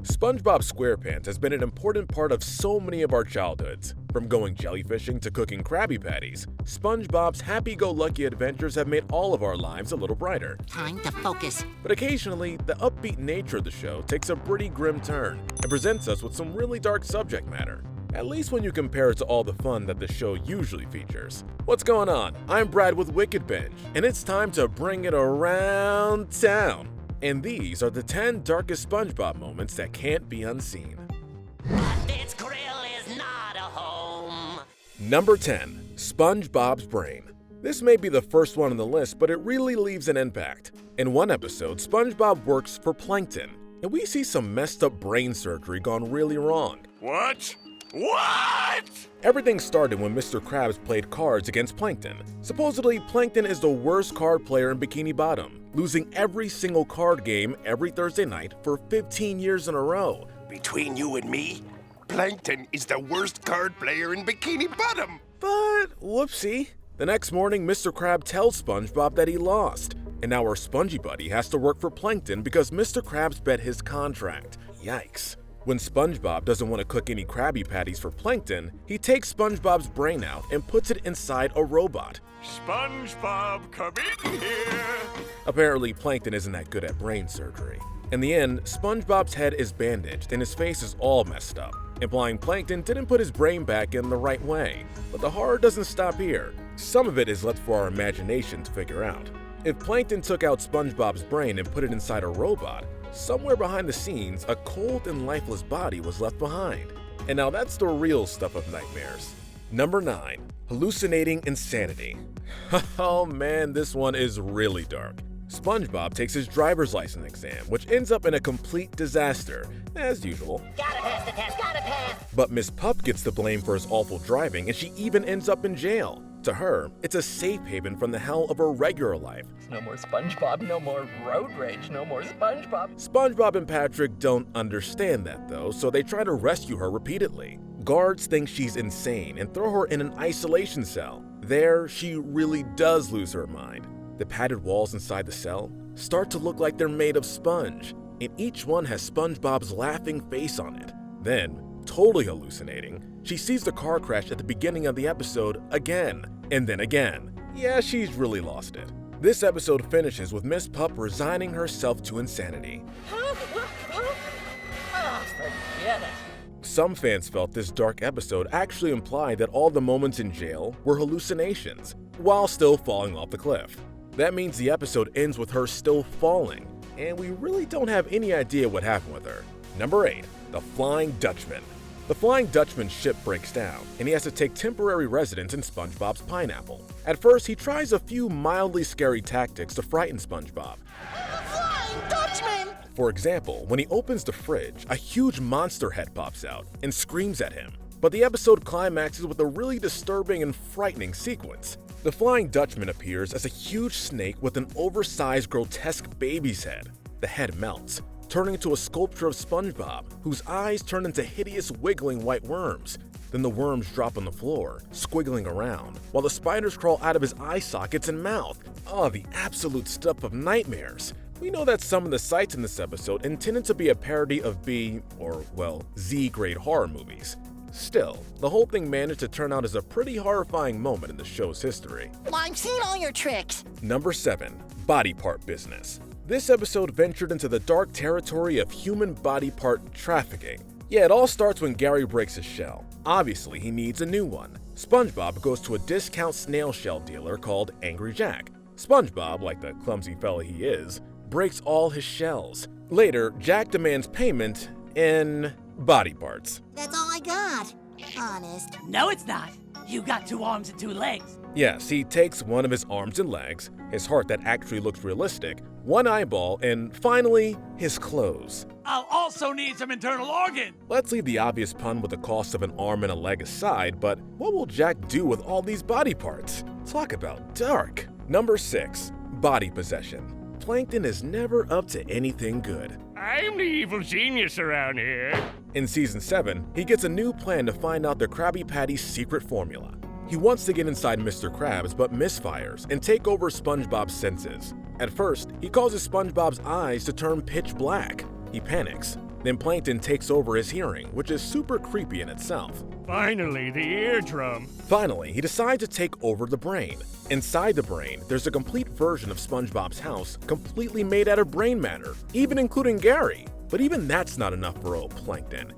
SpongeBob Squarepants has been an important part of so many of our childhoods. From going jellyfishing to cooking Krabby Patties, SpongeBob's happy-go-lucky adventures have made all of our lives a little brighter. Time to focus. But occasionally, the upbeat nature of the show takes a pretty grim turn and presents us with some really dark subject matter. At least when you compare it to all the fun that the show usually features. What's going on? I'm Brad with Wicked Binge, and it's time to bring it around town. And these are the 10 darkest SpongeBob moments that can't be unseen. This grill is not a home. Number 10. SpongeBob's Brain. This may be the first one on the list, but it really leaves an impact. In one episode, SpongeBob works for Plankton, and we see some messed up brain surgery gone really wrong. What? Everything started when Mr. Krabs played cards against Plankton. Supposedly, Plankton is the worst card player in Bikini Bottom, losing every single card game every Thursday night for 15 years in a row. Between you and me, Plankton is the worst card player in Bikini Bottom. But whoopsie. The next morning, Mr. Krab tells SpongeBob that he lost, and now our spongy buddy has to work for Plankton because Mr. Krabs bet his contract. Yikes. When SpongeBob doesn't want to cook any Krabby Patties for Plankton, he takes SpongeBob's brain out and puts it inside a robot. SpongeBob, come in here. Apparently, Plankton isn't that good at brain surgery. In the end, SpongeBob's head is bandaged and his face is all messed up, implying Plankton didn't put his brain back in the right way. But the horror doesn't stop here. Some of it is left for our imagination to figure out. If Plankton took out SpongeBob's brain and put it inside a robot, somewhere behind the scenes, a cold and lifeless body was left behind. And now that's the real stuff of nightmares. Number 9. Hallucinating insanity. Oh man, this one is really dark. SpongeBob takes his driver's license exam, which ends up in a complete disaster, as usual. Gotta pass the test, gotta pass. But Miss Pup gets the blame for his awful driving, and she even ends up in jail. To her, it's a safe haven from the hell of her regular life. No more SpongeBob, no more road rage, no more SpongeBob. SpongeBob and Patrick don't understand that though, so they try to rescue her repeatedly. Guards think she's insane and throw her in an isolation cell. There, she really does lose her mind. The padded walls inside the cell start to look like they're made of sponge, and each one has SpongeBob's laughing face on it. Then, totally hallucinating, she sees the car crash at the beginning of the episode again, and then again. Yeah, she's really lost it. This episode finishes with Miss Pup resigning herself to insanity. Forget it. Some fans felt this dark episode actually implied that all the moments in jail were hallucinations, while still falling off the cliff. That means the episode ends with her still falling, and we really don't have any idea what happened with her. Number 8. The Flying Dutchman. The Flying Dutchman's ship breaks down, and he has to take temporary residence in SpongeBob's pineapple. At first, he tries a few mildly scary tactics to frighten SpongeBob. Flying Dutchman! For example, when he opens the fridge, a huge monster head pops out and screams at him. But the episode climaxes with a really disturbing and frightening sequence. The Flying Dutchman appears as a huge snake with an oversized, grotesque baby's head. The head melts, turning into a sculpture of SpongeBob, whose eyes turn into hideous wiggling white worms. Then the worms drop on the floor, squiggling around, while the spiders crawl out of his eye sockets and mouth. Oh, the absolute stuff of nightmares. We know that some of the sights in this episode intended to be a parody of B, or well, Z-grade horror movies. Still, the whole thing managed to turn out as a pretty horrifying moment in the show's history. I've seen all your tricks. Number 7. Body part business. This episode ventured into the dark territory of human body part trafficking. Yeah, it all starts when Gary breaks his shell. Obviously, he needs a new one. SpongeBob goes to a discount snail shell dealer called Angry Jack. SpongeBob, like the clumsy fella he is, breaks all his shells. Later, Jack demands payment in body parts. That's all I got. Honest. No, it's not. You got 2 arms and 2 legs. Yes, he takes one of his arms and legs, his heart that actually looks realistic, one eyeball, and finally, his clothes. I'll also need some internal organ. Let's leave the obvious pun with the cost of an arm and a leg aside, but what will Jack do with all these body parts? Talk about dark. Number 6. Body possession. Plankton is never up to anything good. I'm the evil genius around here. In Season 7, he gets a new plan to find out the Krabby Patty's secret formula. He wants to get inside Mr. Krabs but misfires and take over SpongeBob's senses. At first, he causes SpongeBob's eyes to turn pitch black. He panics. Then Plankton takes over his hearing, which is super creepy in itself. Finally, the eardrum. Finally, he decides to take over the brain. Inside the brain, there's a complete version of SpongeBob's house, completely made out of brain matter, even including Gary. But even that's not enough for old Plankton.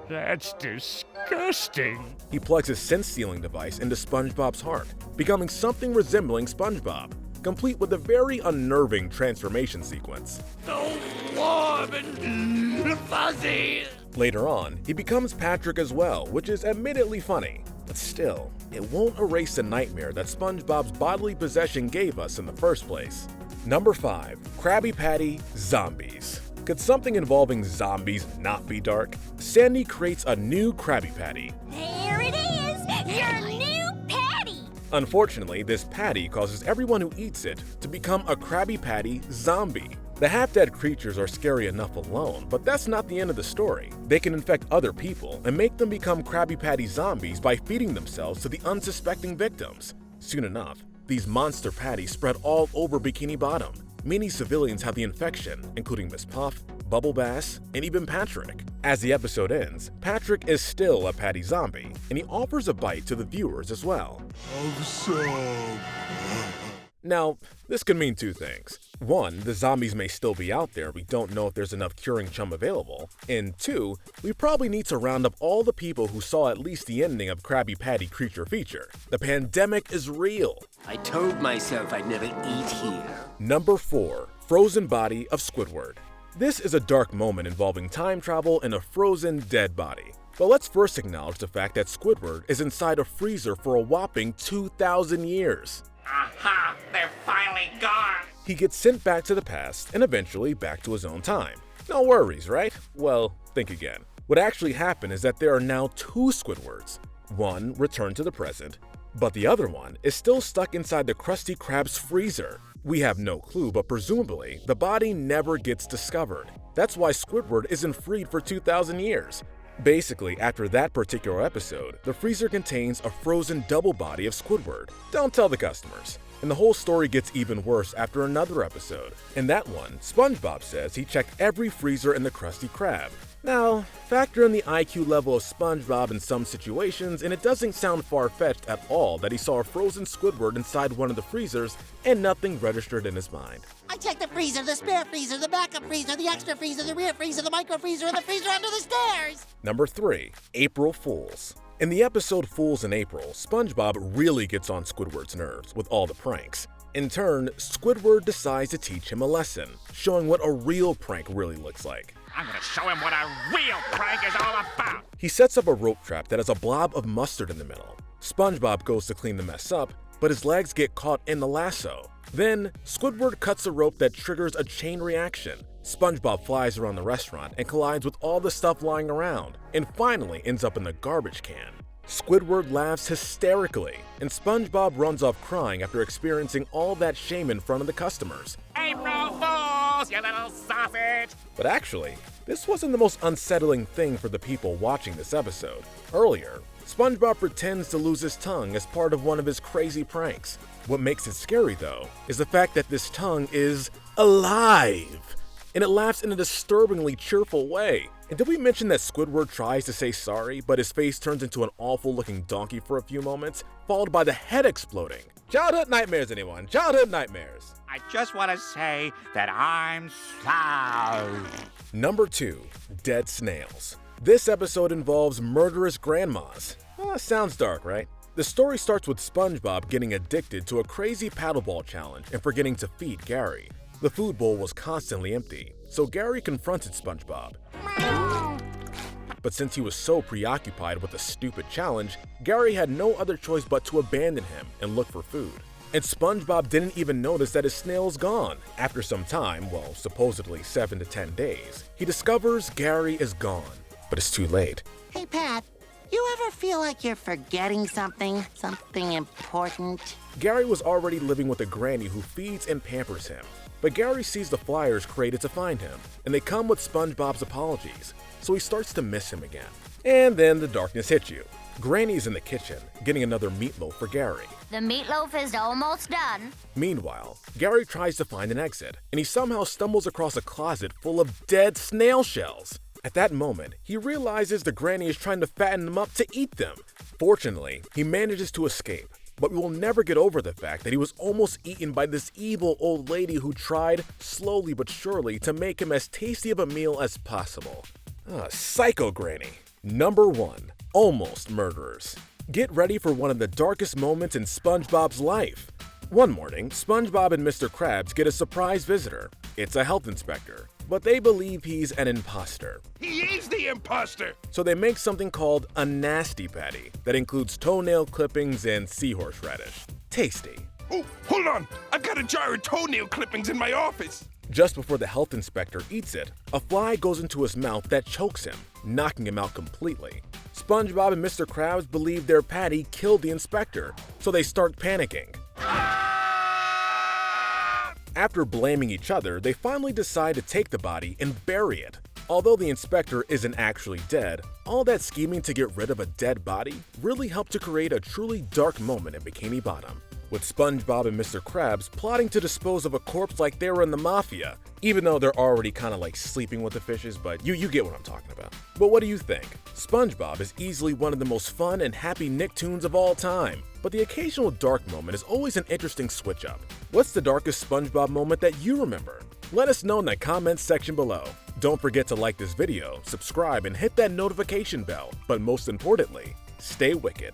That's disgusting. He plugs his sense-stealing device into SpongeBob's heart, becoming something resembling SpongeBob, complete with a very unnerving transformation sequence. So warm and fuzzy. Later on, he becomes Patrick as well, which is admittedly funny. But still, it won't erase the nightmare that SpongeBob's bodily possession gave us in the first place. Number 5. Krabby Patty Zombies. Could something involving zombies not be dark? Sandy creates a new Krabby Patty. There it is! Your new patty! Unfortunately, this patty causes everyone who eats it to become a Krabby Patty zombie. The half-dead creatures are scary enough alone, but that's not the end of the story. They can infect other people and make them become Krabby Patty zombies by feeding themselves to the unsuspecting victims. Soon enough, these monster patties spread all over Bikini Bottom. Many civilians have the infection, including Miss Puff, Bubble Bass, and even Patrick. As the episode ends, Patrick is still a patty zombie, and he offers a bite to the viewers as well. Now, this could mean two things. One, the zombies may still be out there, we don't know if there's enough curing chum available. And two, we probably need to round up all the people who saw at least the ending of Krabby Patty Creature Feature. The pandemic is real. I told myself I'd never eat here. Number 4. Frozen Body of Squidward. This is a dark moment involving time travel and a frozen dead body. But let's first acknowledge the fact that Squidward is inside a freezer for a whopping 2,000 years. Aha! They're finally gone! He gets sent back to the past and eventually back to his own time. No worries, right? Well, think again. What actually happened is that there are now 2 Squidwards. One returned to the present, but the other one is still stuck inside the Krusty Krab's freezer. We have no clue, but presumably, the body never gets discovered. That's why Squidward isn't freed for 2,000 years. Basically, after that particular episode, the freezer contains a frozen double body of Squidward. Don't tell the customers. And the whole story gets even worse after another episode. In that one, SpongeBob says he checked every freezer in the Krusty Krab. Now, factor in the IQ level of SpongeBob in some situations, and it doesn't sound far-fetched at all that he saw a frozen Squidward inside one of the freezers and nothing registered in his mind. I checked the freezer, the spare freezer, the backup freezer, the extra freezer, the rear freezer, the micro freezer, and the freezer under the stairs! Number 3. April Fools. In the episode Fools in April, SpongeBob really gets on Squidward's nerves with all the pranks. In turn, Squidward decides to teach him a lesson, showing what a real prank really looks like. I'm gonna show him what a real prank is all about! He sets up a rope trap that has a blob of mustard in the middle. SpongeBob goes to clean the mess up, but his legs get caught in the lasso. Then, Squidward cuts a rope that triggers a chain reaction. SpongeBob flies around the restaurant and collides with all the stuff lying around, and finally ends up in the garbage can. Squidward laughs hysterically, and SpongeBob runs off crying after experiencing all that shame in front of the customers. April Fools, you little sausage! But actually, this wasn't the most unsettling thing for the people watching this episode. Earlier, SpongeBob pretends to lose his tongue as part of one of his crazy pranks. What makes it scary, though, is the fact that this tongue is alive, and it laughs in a disturbingly cheerful way. And did we mention that Squidward tries to say sorry, but his face turns into an awful-looking donkey for a few moments, followed by the head exploding? Childhood nightmares, anyone? Childhood nightmares. I just want to say that I'm sorry. Number 2. Dead Snails. This episode involves murderous grandmas. Sounds dark, right? The story starts with SpongeBob getting addicted to a crazy paddleball challenge and forgetting to feed Gary. The food bowl was constantly empty, so Gary confronted SpongeBob. But since he was so preoccupied with the stupid challenge, Gary had no other choice but to abandon him and look for food. And SpongeBob didn't even notice that his snail's gone. After some time, well, supposedly 7 to 10 days, he discovers Gary is gone. But it's too late. Hey, Pat, you ever feel like you're forgetting something? Something important? Gary was already living with a granny who feeds and pampers him. But Gary sees the flyers created to find him, and they come with SpongeBob's apologies, so he starts to miss him again. And then the darkness hits you. Granny's in the kitchen, getting another meatloaf for Gary. The meatloaf is almost done. Meanwhile, Gary tries to find an exit, and he somehow stumbles across a closet full of dead snail shells. At that moment, he realizes the granny is trying to fatten him up to eat them. Fortunately, he manages to escape, but we will never get over the fact that he was almost eaten by this evil old lady who tried, slowly but surely, to make him as tasty of a meal as possible. Psycho Granny. Number 1. Almost Murderers. Get ready for one of the darkest moments in SpongeBob's life. One morning, SpongeBob and Mr. Krabs get a surprise visitor. It's a health inspector, but they believe he's an imposter. He is the imposter! So they make something called a nasty patty that includes toenail clippings and seahorse radish. Tasty. Oh, hold on! I've got a jar of toenail clippings in my office! Just before the health inspector eats it, a fly goes into his mouth that chokes him, knocking him out completely. SpongeBob and Mr. Krabs believe their patty killed the inspector, so they start panicking. After blaming each other, they finally decide to take the body and bury it. Although the inspector isn't actually dead, all that scheming to get rid of a dead body really helped to create a truly dark moment in Bikini Bottom, with SpongeBob and Mr. Krabs plotting to dispose of a corpse like they were in the mafia, even though they're already kind of like sleeping with the fishes, but you get what I'm talking about. But what do you think? SpongeBob is easily one of the most fun and happy Nicktoons of all time, but the occasional dark moment is always an interesting switch up. What's the darkest SpongeBob moment that you remember? Let us know in the comments section below. Don't forget to like this video, subscribe, and hit that notification bell, but most importantly, stay wicked.